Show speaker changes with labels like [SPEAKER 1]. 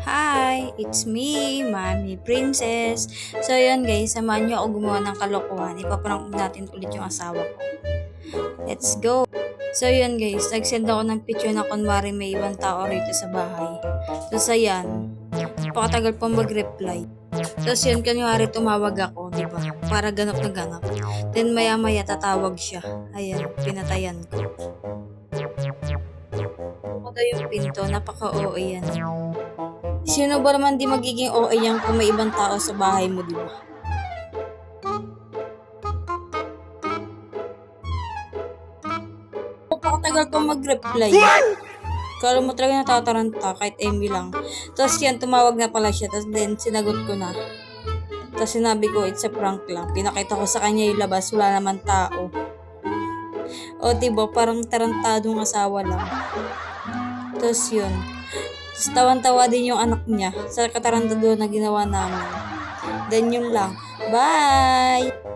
[SPEAKER 1] Hi, it's me, Mami Princess. So yun guys, samahan niyo ako gumawa ng kalokohan. Ipaprank natin ulit yung asawa ko. Let's go! So yun guys, nag-send ako ng picture na kunwari may ibang tao rito sa bahay. Tapos ayan, napakatagal pang mag-reply. Tapos yun, kunwari tumawag ako, di ba? Para ganap na ganap. Then maya maya tatawag siya. Ayan, pinatayan ko. Ako daw yung pinto, napaka-OA yan. Sino ba naman di magiging OA yan kung may ibang tao sa bahay mo, di ba? Napakatagal pang mag-reply. Kala mo talaga natataranta kahit MB lang. Tapos yan, tumawag na pala siya. Tapos then, sinagot ko na. Tapos sinabi ko, it's a prank lang. Pinakita ko sa kanya yung labas, wala naman tao. O diba, parang tarantadong asawa lang. Tapos yun. Tapos tawan-tawa din yung anak niya sa katarantado na ginawa namin. Then yun lang. Bye!